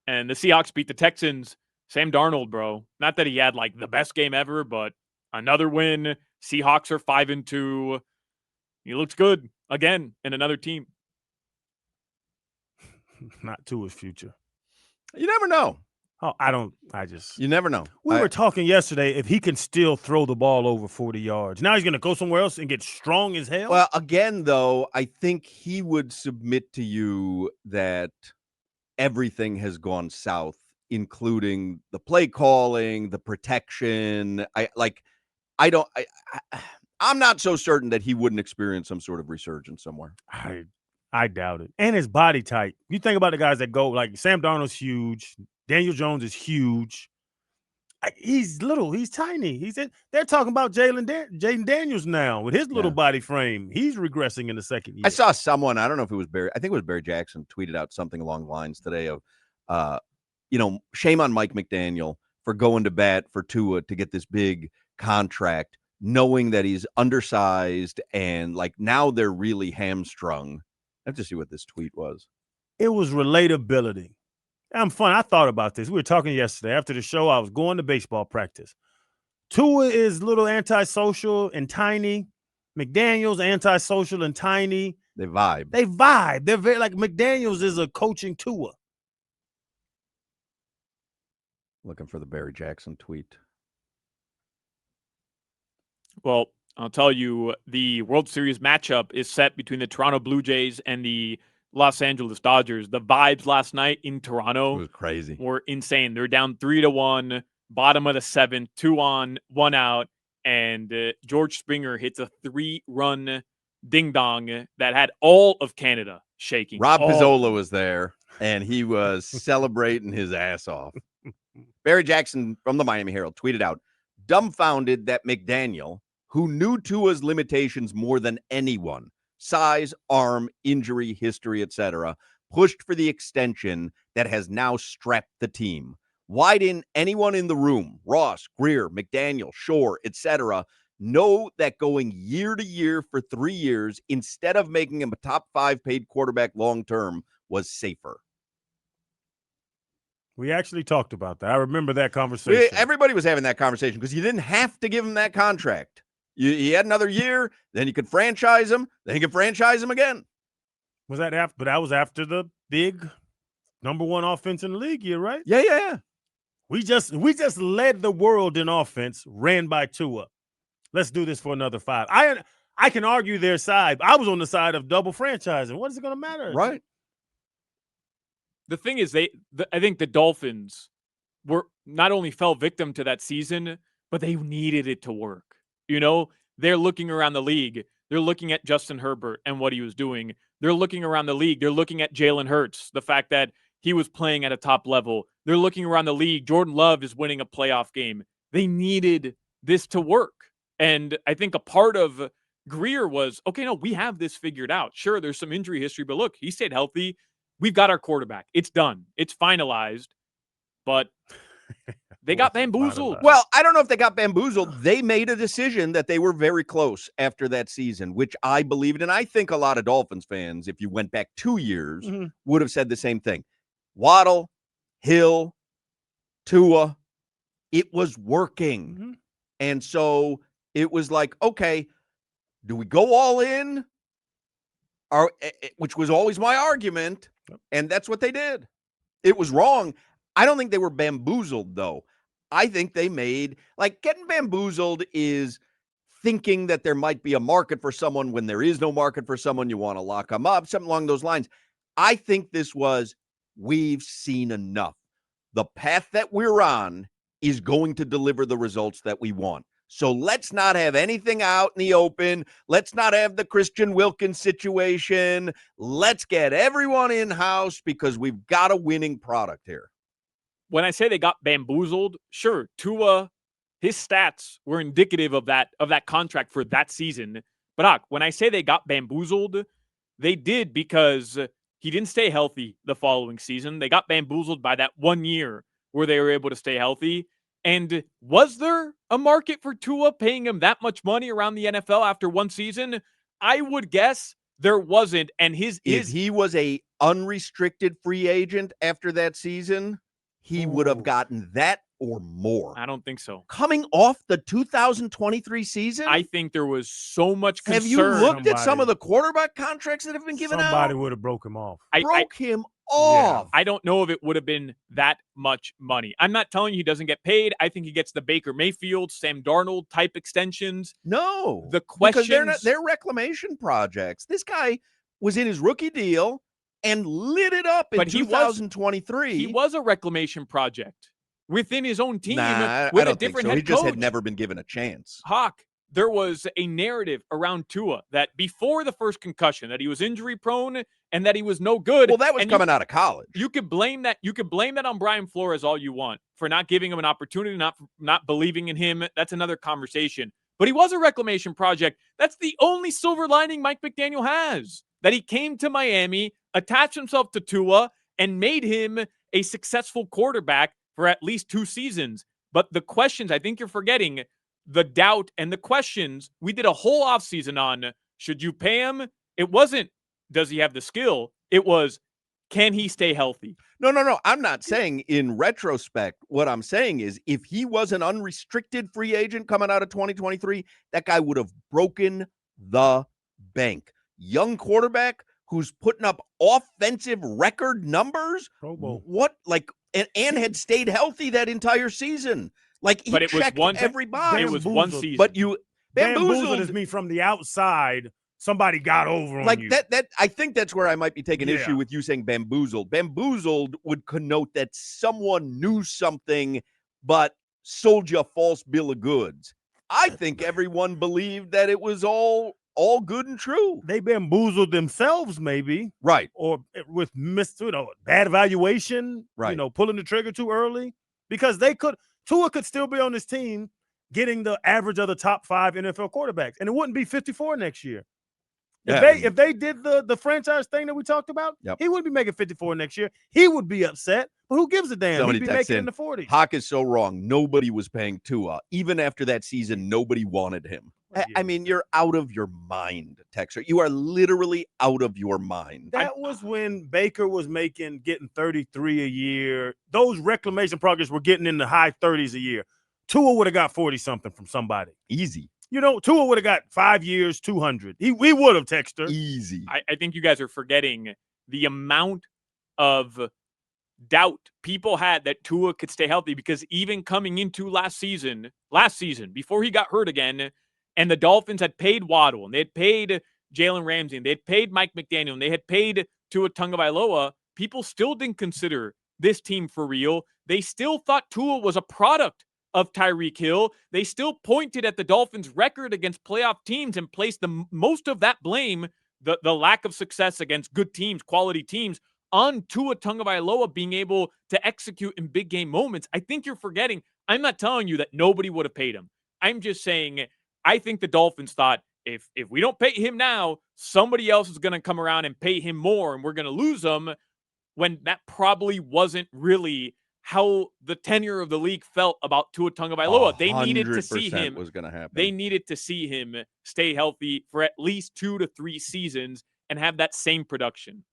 And the Seahawks beat the Texans. Sam Darnold, bro. Not that he had like the best game ever, but another win. Seahawks are 5-2. He looks good again in another team. Not Tua's future. You never know. Oh, You never know. We were talking yesterday if he can still throw the ball over 40 yards. Now he's going to go somewhere else and get strong as hell. Well, again, though, I think he would submit to you that everything has gone south, including the play calling, the protection. I'm not so certain that he wouldn't experience some sort of resurgence somewhere. I doubt it. And his body type. You think about the guys that go, like Sam Darnold's huge. Daniel Jones is huge. He's little. He's tiny. They're talking about Jaden Daniels now with his little body frame. He's regressing in the second year. I saw someone, I don't know if it was Barry, I think it was Barry Jackson, tweeted out something along the lines today of, shame on Mike McDaniel for going to bat for Tua to get this big contract, knowing that he's undersized and like now they're really hamstrung. I have to see what this tweet was. It was relatability. I'm fun. I thought about this. We were talking yesterday after the show. I was going to baseball practice. Tua is a little antisocial and tiny. McDaniel's antisocial and tiny. They vibe. They're very like McDaniel's is a coaching Tua. Looking for the Barry Jackson tweet. Well, I'll tell you, the World Series matchup is set between the Toronto Blue Jays and the Los Angeles Dodgers. The vibes last night in Toronto was crazy. Were insane. They're down 3-1, bottom of the seventh, 2 on, 1 out, and George Springer hits a 3-run ding-dong that had all of Canada shaking. Rob Pizzola was there, and he was celebrating his ass off. Barry Jackson from the Miami Herald tweeted out, dumbfounded that McDaniel, who knew Tua's limitations more than anyone, size, arm, injury, history, etc., pushed for the extension that has now strapped the team. Why didn't anyone in the room, Ross, Greer, McDaniel, Shore, etc., know that going year to year for 3 years instead of making him a top 5 paid quarterback long-term was safer? We actually talked about that. I remember that conversation. Everybody was having that conversation because you didn't have to give him that contract. He had another year, then you could franchise him, then you could franchise him again. Was that after? But that was after the big #1 offense in the league year, right? Yeah. We just led the world in offense, ran by Tua. Let's do this for another 5. I can argue their side. I was on the side of double franchising. What is it going to matter? Right. The thing is, I think the Dolphins were not only fell victim to that season, but they needed it to work. You know, they're looking around the league. They're looking at Justin Herbert and what he was doing. They're looking around the league. They're looking at Jalen Hurts, the fact that he was playing at a top level. They're looking around the league. Jordan Love is winning a playoff game. They needed this to work. And I think a part of Greer was, okay, no, we have this figured out. Sure, there's some injury history, but look, he stayed healthy. We've got our quarterback. It's done. It's finalized. But they got bamboozled. Well, I don't know if they got bamboozled. They made a decision that they were very close after that season, which I believed. And I think a lot of Dolphins fans, if you went back 2 years, would have said the same thing. Waddle, Hill, Tua, it was working. And so it was like, okay, do we go all in? Which was always my argument. And that's what they did. It was wrong. I don't think they were bamboozled, though. I think they made, like, getting bamboozled is thinking that there might be a market for someone when there is no market for someone. You want to lock them up, something along those lines. I think this was, we've seen enough. The path that we're on is going to deliver the results that we want. So let's not have anything out in the open. Let's not have the Christian Wilkins situation. Let's get everyone in-house because we've got a winning product here. When I say they got bamboozled, sure, Tua, his stats were indicative of that contract for that season. But when I say they got bamboozled, they did because he didn't stay healthy the following season. They got bamboozled by that 1 year where they were able to stay healthy. And was there a market for Tua paying him that much money around the NFL after one season? I would guess There wasn't, and If he was a unrestricted free agent after that season, he would have gotten that or more. I don't think so. Coming off the 2023 season, I think there was so much concern. have you looked at some of the quarterback contracts that have been given Somebody out? would have broke him off. Broke him off. I don't know if it would have been that much money. I'm not telling you he doesn't get paid. I think he gets the Baker Mayfield, Sam Darnold type extensions. No, the questions, because they're reclamation projects. This guy was in his rookie deal and lit it up in 2023. He was a reclamation project within his own team with a different head He just coach. had never been given a chance. Hawk, there was a narrative around Tua that before the first concussion that he was injury prone and that he was no good. Well, that was coming out of college. You could blame that. You could blame that on Brian Flores all you want for not giving him an opportunity, not believing in him. That's another conversation. But he was a reclamation project. That's the only silver lining Mike McDaniel has. That he came to Miami, attached himself to Tua, and made him a successful quarterback for at least 2 seasons. But the questions, I think you're forgetting, the doubt and the questions, we did a whole offseason on, should you pay him? It wasn't, does he have the skill? It was, can he stay healthy? No. I'm not saying in retrospect. What I'm saying is if he was an unrestricted free agent coming out of 2023, that guy would have broken the bank. Young quarterback who's putting up offensive record numbers. Pro Bowl. What, like, and had stayed healthy that entire season. Like, he checked every box. It was one season. But you bamboozled is me from the outside. Somebody got over on like you. That I think that's where I might be taking issue with you saying bamboozled. Bamboozled would connote that someone knew something but sold you a false bill of goods. I think everyone believed that it was all good and true. They bamboozled themselves, maybe. Right. Or with bad evaluation, right. Pulling the trigger too early. Because Tua could still be on this team getting the average of the top 5 NFL quarterbacks. And it wouldn't be 54 next year. If they did the franchise thing that we talked about, he would be making 54 next year. He would be upset, but who gives a damn? Somebody He'd be making in the 40s. Hawk is so wrong. Nobody was paying Tua. Even after that season, nobody wanted him. I mean, you're out of your mind, Texer. You are literally out of your mind. That was when Baker was getting 33 a year. Those reclamation projects were getting in the high 30s a year. Tua would have got 40-something from somebody. Easy. Tua would have got 5 years, 200. We would have, Texter. Easy. I think you guys are forgetting the amount of doubt people had that Tua could stay healthy, because even coming into last season, before he got hurt again, and the Dolphins had paid Waddle, and they had paid Jalen Ramsey, and they had paid Mike McDaniel, and they had paid Tua Tagovailoa, people still didn't consider this team for real. They still thought Tua was a product of Tyreek Hill. They still pointed at the Dolphins' record against playoff teams and placed the most of that blame, the lack of success against good teams, quality teams, on Tua Tagovailoa being able to execute in big game moments. I think you're forgetting. I'm not telling you that nobody would have paid him. I'm just saying I think the Dolphins thought if we don't pay him now, somebody else is going to come around and pay him more, and we're going to lose him, when that probably wasn't really how the tenure of the league felt about Tua Tagovailoa. They needed to see him. Was going to happen. They needed to see him stay healthy for at least 2 to 3 seasons and have that same production.